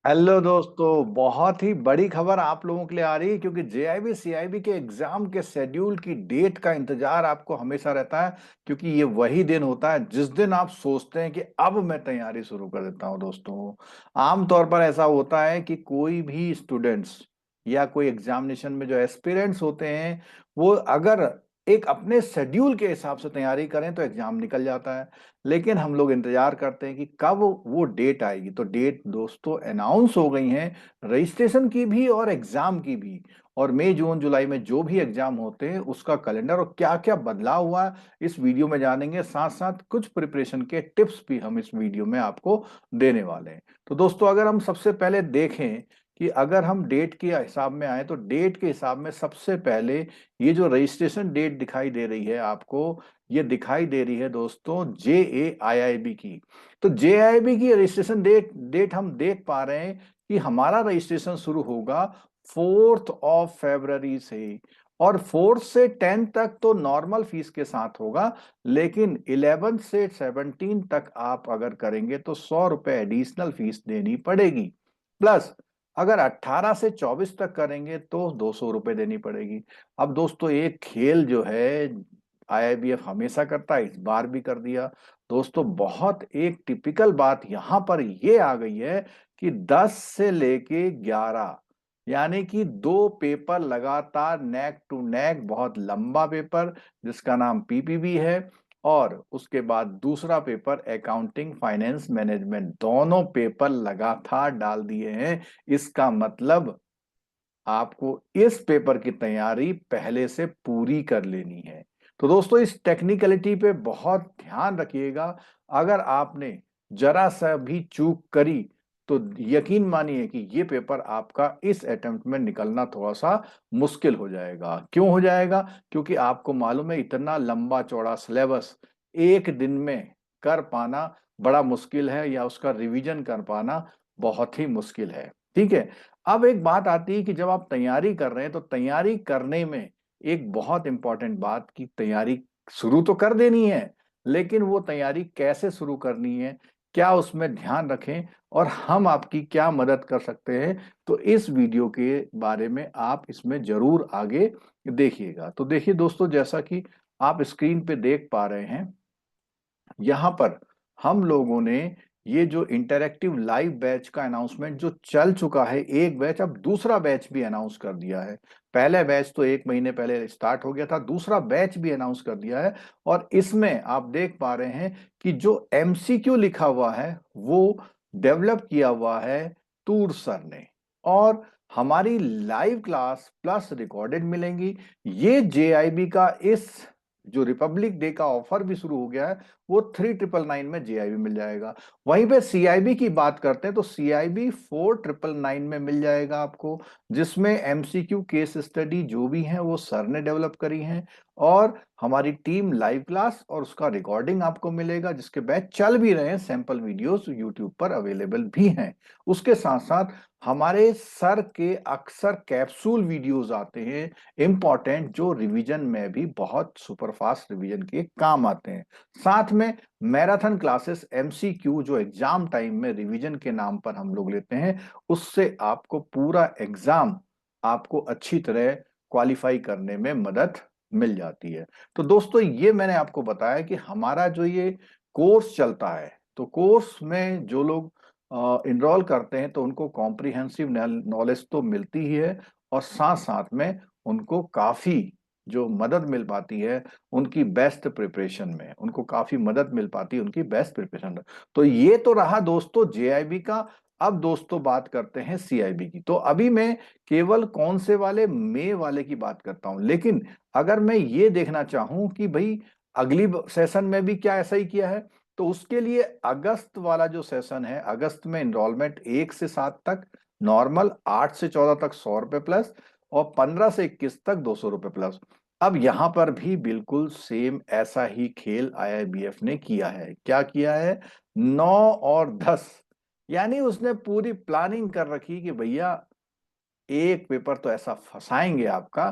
Hello दोस्तों, बहुत ही बड़ी खबर आप लोगों के लिए आ रही है क्योंकि जेआईबी सीआईबी के एग्जाम के शेड्यूल की डेट का इंतजार आपको हमेशा रहता है। क्योंकि ये वही दिन होता है जिस दिन आप सोचते हैं कि अब मैं तैयारी शुरू कर देता हूं। दोस्तों, आमतौर पर ऐसा होता है कि कोई भी स्टूडेंट्स या कोई एग्जामिनेशन में जो एस्पिरेंट्स होते हैं वो अगर एक अपने शेड्यूल के हिसाब से तैयारी करें तो एग्जाम निकल जाता है। लेकिन हम लोग इंतजार करते हैं कि कब वो डेट आएगी। तो डेट दोस्तों अनाउंस हो गई हैं, रजिस्ट्रेशन की भी और एग्जाम की भी। और मई जून जुलाई में जो भी एग्जाम होते हैं उसका कैलेंडर और क्या क्या बदलाव हुआ है, इस वीडियो में जानेंगे। साथ साथ कुछ प्रिपरेशन के टिप्स भी हम इस वीडियो में आपको देने वाले हैं। तो दोस्तों, अगर हम सबसे पहले देखें कि अगर हम डेट के हिसाब में आए तो डेट के हिसाब में सबसे पहले ये जो रजिस्ट्रेशन डेट दिखाई दे रही है आपको, ये दिखाई दे रही है दोस्तों JAIIB की। तो JAIIB की रजिस्ट्रेशन डेट हम देख पा रहे हैं कि हमारा रजिस्ट्रेशन शुरू होगा 4 फरवरी से। और 4 से 10 तक तो नॉर्मल फीस के साथ होगा। लेकिन 11 से 17 तक आप अगर करेंगे तो 100 रुपए एडिशनल फीस देनी पड़ेगी। प्लस अगर 18 से 24 तक करेंगे तो 200 रुपए देनी पड़ेगी। अब दोस्तों, एक खेल जो है IIBF हमेशा करता है, इस बार भी कर दिया। दोस्तों, बहुत एक टिपिकल बात यहां पर ये आ गई है कि 10 से लेके 11 यानी कि 2 पेपर लगातार नेक टू नेक, बहुत लंबा पेपर जिसका नाम PPB है। और उसके बाद दूसरा पेपर अकाउंटिंग फाइनेंस मैनेजमेंट, दोनों पेपर लगातार डाल दिए हैं। इसका मतलब आपको इस पेपर की तैयारी पहले से पूरी कर लेनी है। तो दोस्तों, इस टेक्निकलिटी पे बहुत ध्यान रखिएगा। अगर आपने जरा सा भी चूक करी तो यकीन मानिए कि ये पेपर आपका इस अटेम्प्ट में निकलना थोड़ा सा मुश्किल हो जाएगा। क्यों हो जाएगा? क्योंकि आपको मालूम है इतना लंबा चौड़ा सिलेबस एक दिन में कर पाना बड़ा मुश्किल है, या उसका रिवीजन कर पाना बहुत ही मुश्किल है। ठीक है। अब एक बात आती है कि जब आप तैयारी कर रहे हैं तो तैयारी करने में एक बहुत इंपॉर्टेंट बात की तैयारी शुरू तो कर देनी है, लेकिन वो तैयारी कैसे शुरू करनी है, क्या उसमें ध्यान रखें और हम आपकी क्या मदद कर सकते हैं। तो इस वीडियो के बारे में आप इसमें जरूर आगे देखिएगा। तो देखिए दोस्तों, जैसा कि आप स्क्रीन पे देख पा रहे हैं, यहाँ पर हम लोगों ने ये जो इंटरैक्टिव लाइव बैच का अनाउंसमेंट जो चल चुका है, एक बैच, अब दूसरा बैच भी अनाउंस कर दिया है। पहले बैच तो 1 महीने पहले स्टार्ट हो गया था, दूसरा बैच भी अनाउंस कर दिया है। और इसमें आप देख पा रहे हैं कि जो MCQ लिखा हुआ है वो डेवलप किया हुआ है तूर सर ने। और हमारी लाइव क्लास प्लस रिकॉर्डेड मिलेंगी। ये JIB का इस जो रिपब्लिक डे का ऑफर भी शुरू हो गया है, वो 3999 में JIB मिल जाएगा। वहीं पे CIB की बात करते हैं तो CIB 4999 में मिल जाएगा आपको, जिसमें MCQ केस स्टडी जो भी है वो सर ने डेवलप करी हैं। और हमारी टीम लाइव क्लास और उसका रिकॉर्डिंग आपको मिलेगा, जिसके बैच चल भी रहे हैं, सैंपल वीडियोस यूट्यूब पर अवेलेबल भी हैं। उसके साथ साथ हमारे सर के अक्सर कैप्सूल वीडियोस आते हैं इंपॉर्टेंट, जो रिवीजन में भी बहुत सुपरफास्ट रिवीजन के काम आते हैं। साथ में मैराथन क्लासेस MCQ जो एग्जाम टाइम में रिवीजन के नाम पर हम लोग लेते हैं, उससे आपको पूरा एग्जाम आपको अच्छी तरह क्वालिफाई करने में मदद मिल जाती है। तो दोस्तों, ये मैंने आपको बताया कि हमारा जो ये कोर्स चलता है, तो कोर्स में जो लोग इनरोल करते हैं तो उनको कॉम्प्रिहेंसिव नॉलेज तो मिलती ही है, और साथ साथ में उनको काफी जो मदद मिल पाती है उनकी बेस्ट प्रिपरेशन में, उनको काफी मदद मिल पाती है उनकी बेस्ट प्रिपरेशन में। तो ये तो रहा दोस्तों JIB का। अब दोस्तों बात करते हैं CIB की। तो अभी मैं केवल कौन से वाले, मई वाले की बात करता हूं, लेकिन अगर मैं ये देखना चाहूं कि भाई अगली सेशन में भी क्या ऐसा ही किया है, तो उसके लिए अगस्त वाला जो सेशन है, अगस्त में इनरोलमेंट 1 से 7 तक, नॉर्मल 8 से 14 तक 100 रुपए प्लस, और 15 से 21 तक 200 रुपए प्लस। अब यहां पर भी बिल्कुल सेम ऐसा ही खेल IIBF ने किया है। क्या किया है? 9 और 10, यानी उसने पूरी प्लानिंग कर रखी कि भैया एक पेपर तो ऐसा फंसाएंगे आपका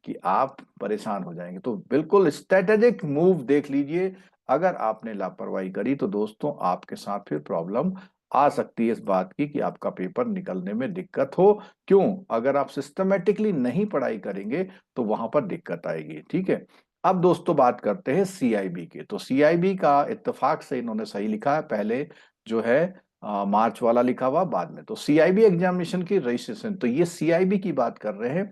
कि आप परेशान हो जाएंगे। तो बिल्कुल स्ट्रेटेजिक मूव देख लीजिए। अगर आपने लापरवाही करी तो दोस्तों आपके साथ फिर प्रॉब्लम आ सकती है इस बात की कि आपका पेपर निकलने में दिक्कत हो। क्यों? अगर आप सिस्टमेटिकली नहीं पढ़ाई करेंगे तो वहां पर दिक्कत आएगी। ठीक है। अब दोस्तों बात करते हैं सीआईबी के। तो सीआईबी का इत्तेफाक से इन्होंने सही लिखा है, पहले जो है मार्च वाला लिखा हुआ बाद में। तो सीआईबी एग्जामिनेशन की रजिस्ट्रेशन, तो ये सीआईबी की बात कर रहे हैं,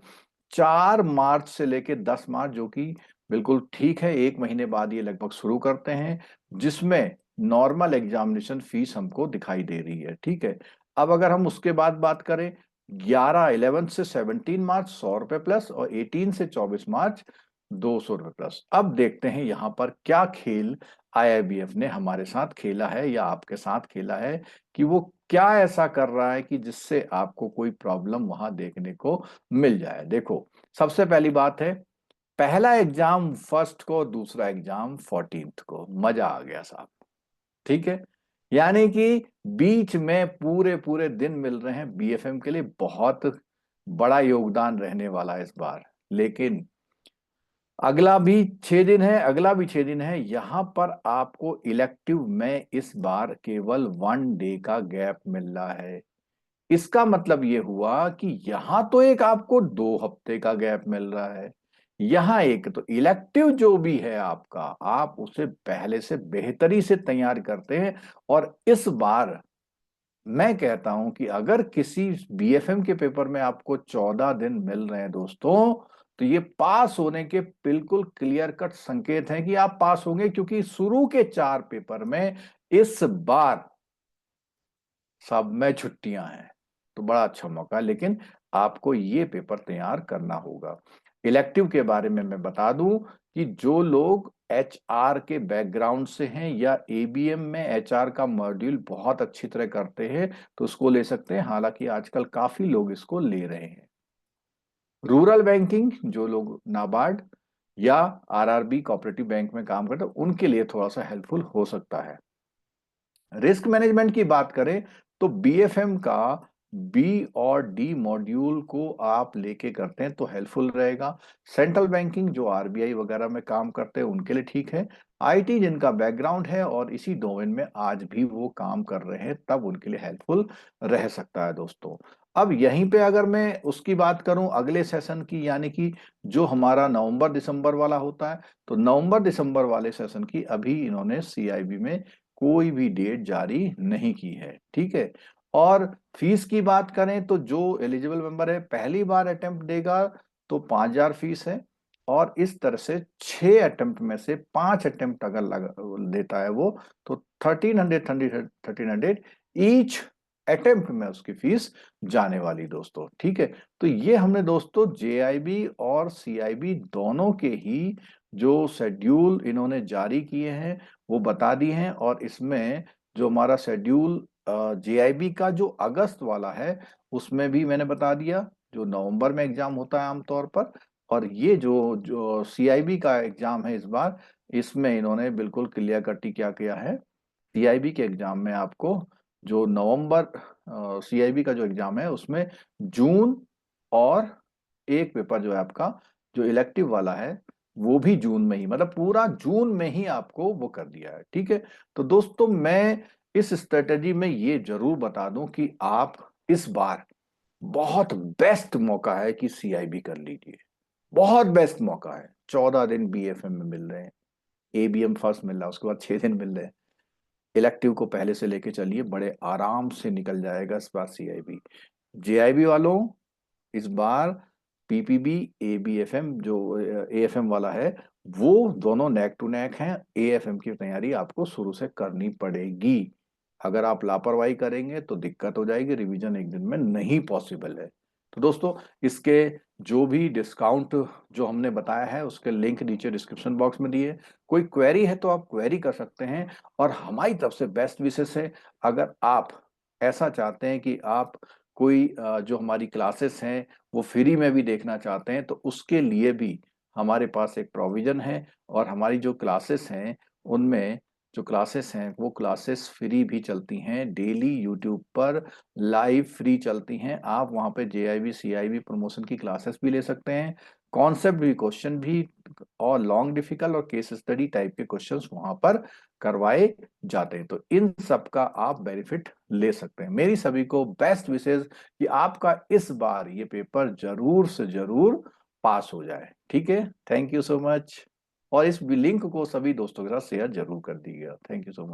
4 मार्च से लेके 10 मार्च, जो कि बिल्कुल ठीक है, 1 महीने बाद ये लगभग शुरू करते हैं, जिसमें नॉर्मल एग्जामिनेशन फीस हमको दिखाई दे रही है। ठीक है। अब अगर हम उसके बाद बात करें, 11 से 17 मार्च 100 रुपए प्लस, और 18 से 24 मार्च 200 रुपए प्लस। अब देखते हैं यहाँ पर क्या खेल आईआईबीएफ ने हमारे साथ खेला है या आपके साथ खेला है, कि वो क्या ऐसा कर रहा है कि जिससे आपको कोई प्रॉब्लम वहां देखने को मिल जाए। देखो, सबसे पहली बात है, पहला एग्जाम फर्स्ट को, दूसरा एग्जाम 14th को। मजा आ गया साहब। ठीक है। यानी कि बीच में पूरे पूरे दिन मिल रहे हैं बीएफएम के लिए, बहुत बड़ा योगदान रहने वाला है इस बार। लेकिन अगला भी 6 दिन है, अगला भी 6 दिन है, यहां पर आपको इलेक्टिव में इस बार केवल 1 डे का गैप मिल रहा है। इसका मतलब ये हुआ कि यहां तो एक आपको 2 हफ्ते का गैप मिल रहा है, यहां एक, तो इलेक्टिव जो भी है आपका, आप उसे पहले से बेहतरी से तैयार करते हैं। और इस बार मैं कहता हूं कि अगर किसी बीएफएम के पेपर में आपको 14 दिन मिल रहे हैं दोस्तों, तो ये पास होने के बिल्कुल क्लियर कट संकेत हैं कि आप पास होंगे, क्योंकि शुरू के 4 पेपर में इस बार सब में छुट्टियां हैं। तो बड़ा अच्छा मौका है, लेकिन आपको ये पेपर तैयार करना होगा। इलेक्टिव के बारे में मैं बता दूं कि जो लोग एचआर के बैकग्राउंड से हैं या एबीएम में एचआर का मॉड्यूल बहुत अच्छी तरह करते हैं, तो उसको ले सकते हैं। हालांकि आजकल काफी लोग इसको ले रहे हैं। रूरल बैंकिंग, जो लोग नाबार्ड या आरआरबी कोऑपरेटिव बैंक में काम करते हैं, उनके लिए थोड़ा सा हेल्पफुल हो सकता है। रिस्क मैनेजमेंट की बात करें तो बीएफएम का बी और डी मॉड्यूल को आप लेके करते हैं तो हेल्पफुल रहेगा। सेंट्रल बैंकिंग, जो आरबीआई वगैरह में काम करते हैं, उनके लिए ठीक है। आईटी जिनका बैकग्राउंड है और इसी डोमेन में आज भी वो काम कर रहे हैं, तब उनके लिए हेल्पफुल रह सकता है दोस्तों। अब यहीं पे अगर मैं उसकी बात करूं अगले सेशन की, यानी कि जो हमारा नवंबर दिसंबर वाला होता है, तो नवंबर दिसंबर वाले सेशन की अभी इन्होंने सीआईबी में कोई भी डेट जारी नहीं की है। ठीक है। और फीस की बात करें तो जो एलिजिबल मेंबर है पहली बार अटेम्प्ट देगा तो 5,000 फीस है। और इस तरह से 6 अटेम्प्ट में से 5 अटेम्प्ट अगर देता है वो, तो 1300 ईच अटेम्प्ट में उसकी फीस जाने वाली दोस्तों। ठीक है। तो ये हमने दोस्तों जेआईबी और सीआईबी दोनों के ही जो शेड्यूल इन्होंने जारी किए हैं वो बता दी हैं। और इसमें जो हमारा शेड्यूल जेआईबी का जो अगस्त वाला है, उसमें भी मैंने बता दिया, जो नवंबर में एग्जाम होता है आमतौर पर। और ये जो जो सीआईबी का एग्जाम है इस बार, इसमें इन्होंने बिल्कुल क्लियर कटी क्या किया है। सीआईबी के एग्जाम में आपको जो नवंबर, सीआईबी का जो एग्जाम है उसमें जून, और एक पेपर जो है आपका जो इलेक्टिव वाला है वो भी जून में ही, मतलब पूरा जून में ही आपको वो कर दिया है। ठीक है। तो दोस्तों मैं इस स्ट्रेटेजी में ये जरूर बता दूं कि आप इस बार, बहुत बेस्ट मौका है कि सीआईबी कर लीजिए। बहुत बेस्ट मौका है। 14 दिन बीएफएम में मिल रहे हैं, एबीएम फर्स्ट मिल रहा है, उसके बाद 6 दिन मिल रहे हैं। इलेक्टिव को पहले से लेके चलिए, बड़े आराम से निकल जाएगा इस बार सीआईबी। जेआईबी वालों, इस बार पीपीबी एबीएफएम जो एएफएम वाला है, वो दोनों नेक टू नेक हैं। एएफएम की तैयारी आपको शुरू से करनी पड़ेगी। अगर आप लापरवाही करेंगे तो दिक्कत हो जाएगी, रिवीजन एक दिन में नहीं पॉसिबल है। तो दोस्तों, इसके जो भी डिस्काउंट जो हमने बताया है उसके लिंक नीचे डिस्क्रिप्शन बॉक्स में दिए। कोई क्वेरी है तो आप क्वेरी कर सकते हैं। और हमारी तरफ से बेस्ट विशेष है, अगर आप ऐसा चाहते हैं कि आप कोई जो हमारी क्लासेस हैं वो फ्री में भी देखना चाहते हैं, तो उसके लिए भी हमारे पास एक प्रोविजन है। और हमारी जो क्लासेस हैं उनमें, जो क्लासेस हैं वो क्लासेस फ्री भी चलती हैं, डेली यूट्यूब पर लाइव फ्री चलती हैं। आप वहाँ पे जेआईबी सीआईबी प्रमोशन की क्लासेस भी ले सकते हैं। कॉन्सेप्ट भी, क्वेश्चन भी, और लॉन्ग डिफिकल्ट और केस स्टडी टाइप के क्वेश्चंस वहां पर करवाए जाते हैं। तो इन सब का आप बेनिफिट ले सकते हैं। मेरी सभी को बेस्ट विशेष कि आपका इस बार ये पेपर जरूर से जरूर पास हो जाए। ठीक है, थैंक यू सो मच। और इस लिंक को सभी दोस्तों के साथ शेयर जरूर कर दीजिएगा। Thank you so much.